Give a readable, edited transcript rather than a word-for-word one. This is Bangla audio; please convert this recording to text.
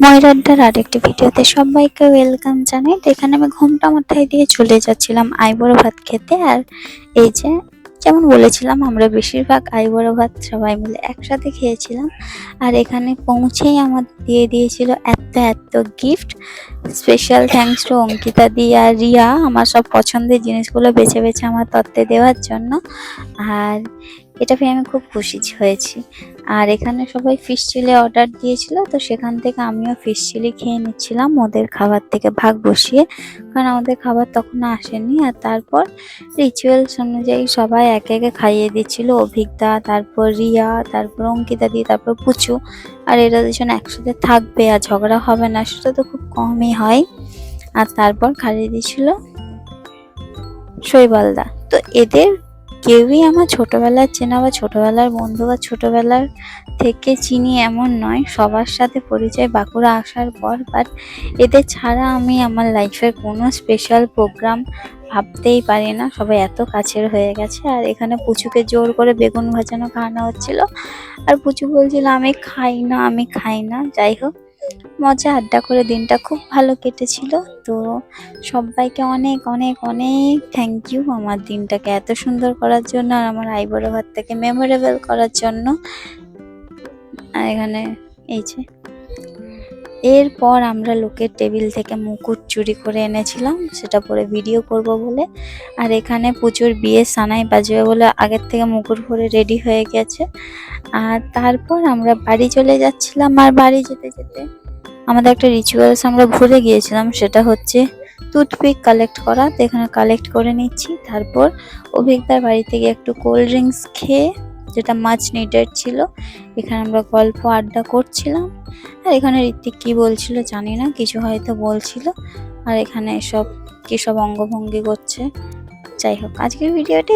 ময়রাড্ডার আরেকটি ভিডিওতে সবাইকে ওয়েলকাম জানাই। তো এখানে আমি ঘোমটা মাথায় দিয়ে চলে যাচ্ছিলাম আইবুড়ো ভাত খেতে। আর এই যে যেমন বলেছিলাম, আমরা বেশিরভাগ আইবুড়ো ভাত সবাই মিলে একসাথে খেয়েছিলাম। আর এখানে পৌঁছেই আমাদের দিয়ে দিয়েছিল এত এত gift. Special thanks to Ankita di আর রিয়া, আমার সব পছন্দের জিনিসগুলো বেছে বেছে আমার তত্ত্বে দেওয়ার জন্য। আর এটা পেয়ে আমি খুব খুশি হয়েছি। আর এখানে সবাই ফিশ চিলি অর্ডার দিয়েছিল, তো সেখান থেকে আমিও ফিশ চিলি খেয়ে নিচ্ছিলাম ওদের খাবার থেকে ভাগ বসিয়ে, কারণ আমাদের খাবার তখনও আসেনি। আর তারপর রিচুয়ালস অনুযায়ী সবাই একে একে খাইয়ে দিচ্ছিল। অভিজ্ঞতা, তারপর রিয়া, তারপর অঙ্কিতা দি, তারপর পুচু। আর এরা দুজন একসাথে থাকবে আর ঝগড়া হবে না সেটা তো খুব কমই হয়। আর তারপর খাইয়ে দিচ্ছিল শৈবালদা। তো এদের কেউই আমার ছোটবেলার চেনা বা ছোটবেলার বন্ধু বা ছোটবেলার থেকে চিনি এমন নয়, সবার সাথে পরিচয় বাঁকুড়া আসার পর। বাট এদের ছাড়া আমি আমার লাইফের কোনো স্পেশাল প্রোগ্রাম ভাবতেই পারি না, সবাই এত কাছের হয়ে গেছে। আর এখানে পুচুকে জোর করে বেগুন ভাজানো খাওয়ানো হচ্ছিল, আর পুচু বলছিল আমি খাই না, আমি খাই না। যাই হোক, মজা আড্ডা করে দিনটা খুব ভালো কেটেছিল। তো সবাইকে অনেক অনেক অনেক থ্যাংক ইউ আমার দিনটাকে এত সুন্দর করার জন্য আর আমার আইবুড়ো ভাতটাকে মেমোরেবল করার জন্য। আর এখানে এই যে এরপর আমরা লোকের টেবিল থেকে মুকুট চুরি করে এনেছিলাম, সেটা পরে ভিডিও করব বলে। আর এখানে প্রচুর বিয়ে সানাই বাজবে বলে আগের থেকে মুকুট পরে রেডি হয়ে গেছে। আর তারপর আমরা বাড়ি চলে যাচ্ছিলাম। আর বাড়ি যেতে যেতে আমাদের একটা রিচুয়ালস আমরা ভুলে গিয়েছিলাম, সেটা হচ্ছে টুথপিক কালেক্ট করা। তো এখানে কালেক্ট করে নিচ্ছি। তারপর অভিজ্ঞতার বাড়ি থেকে একটু কোল্ড ড্রিঙ্কস খেয়ে, যেটা মাছ নিডেড ছিল, এখানে আমরা গল্প আড্ডা করছিলাম। আর এখানে ঋত্বিক কি বলছিল জানি না, কিছু হয়তো বলছিল। আর এখানে সব কি সব অঙ্গভঙ্গি করছে। যাই হোক, আজকের ভিডিওটা